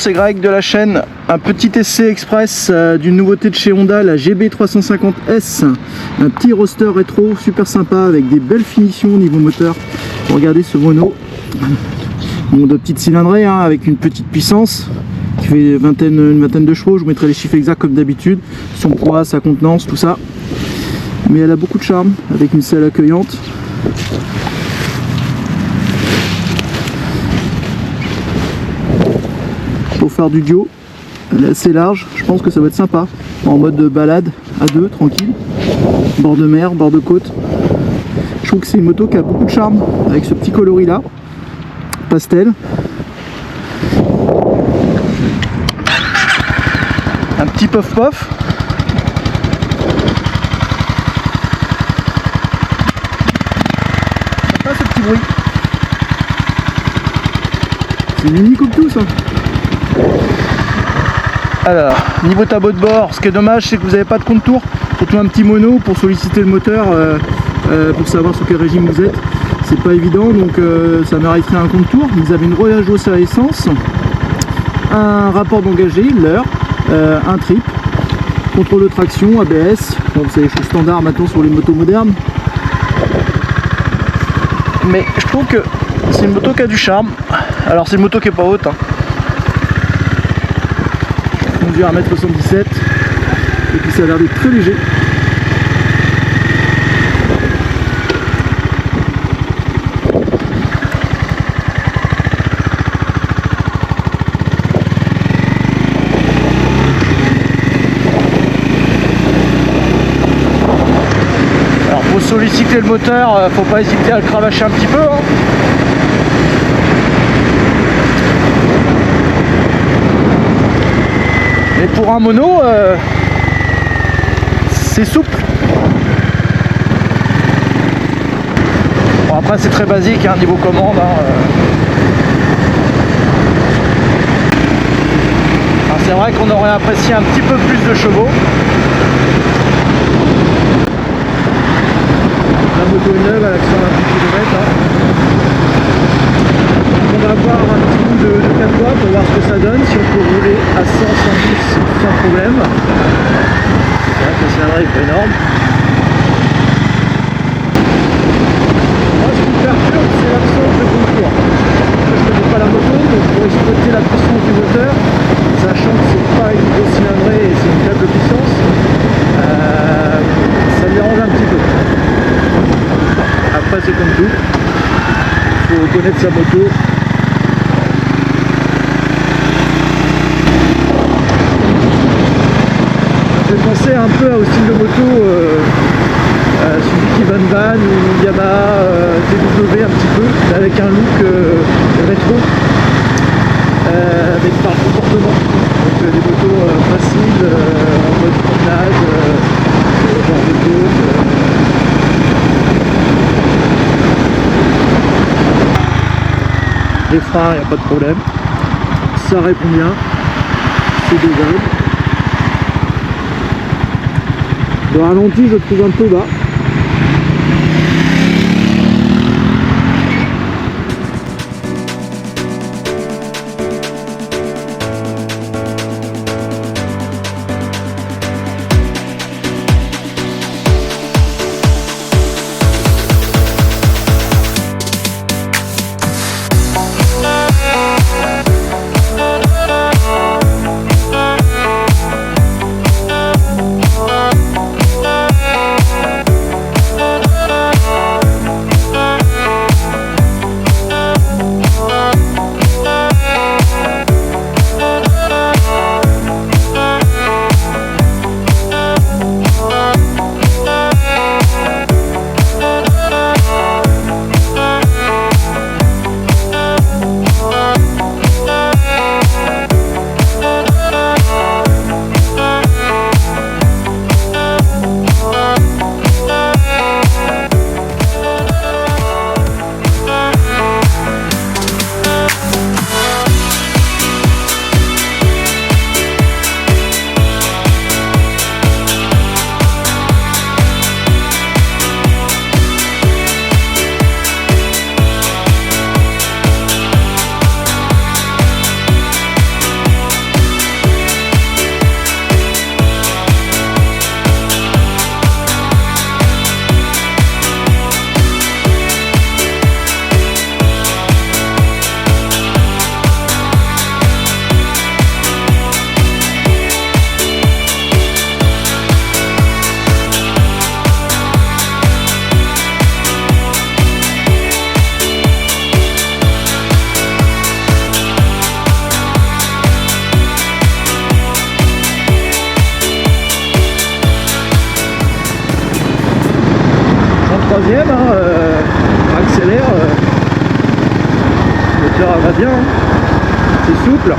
c'est Greg de la chaîne. Un petit essai express d'une nouveauté de chez Honda, la GB350S. Un petit roster rétro super sympa avec des belles finitions au niveau moteur. Regardez ce mono. Bon, de petites cylindrées hein, avec une petite puissance qui fait une vingtaine de chevaux. Je vous mettrai les chiffres exacts comme d'habitude. Son poids, sa contenance, tout ça. Mais elle a beaucoup de charme avec une selle accueillante. Pour faire du duo, elle est assez large, je pense que ça va être sympa en mode de balade à deux, tranquille, bord de mer, bord de côte. Je trouve que c'est une moto qui a beaucoup de charme avec ce petit coloris là, pastel. Un petit puff puff. Sympa ce petit bruit. C'est unique comme tout ça. Alors, niveau tableau de bord, ce qui est dommage c'est que vous n'avez pas de compte-tour, surtout un petit mono pour solliciter le moteur, pour savoir sur quel régime vous êtes. C'est pas évident, donc ça mériterait un compte-tour. Vous avez une relâche hausse à essence, un rapport d'engagé, l'heure, un trip, contrôle de traction, ABS, bon, c'est les choses standards maintenant sur les motos modernes. Mais je trouve que c'est une moto qui a du charme. Alors c'est une moto qui est pas haute, hein. Je mesure 1m77 et puis ça a l'air d'être très léger. Alors pour solliciter le moteur, faut pas hésiter à le cravacher un petit peu, hein. Et pour un mono, c'est souple. Bon, après c'est très basique, hein, niveau commande. Hein, c'est vrai qu'on aurait apprécié un petit peu plus de chevaux. La moto est neuve à l'action à 28 km. Hein. On va avoir un petit coup de 4 voies pour voir ce que ça donne, si on peut rouler à 100, 110 sans problème. C'est vrai que le cylindre est pas énorme. Moi ce qui me perturbe c'est l'absence de contour. Je ne connais pas la moto, donc pour exploiter la puissance du moteur, sachant que c'est pas une grosse cylindrée et c'est une faible puissance, ça me dérange un petit peu. Après c'est comme tout, il faut connaître sa moto. Je vais penser un peu au style de moto Suzuki Van Van ou Yamaha TW un petit peu, avec un look rétro, avec par le comportement. Donc des motos faciles, en mode promenade, genre de côte. Les freins, il n'y a pas de problème. Ça répond bien, c'est dégage. Le ralenti, je le trouve un peu bas. troisième, hein, accélère, le moteur va bien, hein. C'est souple.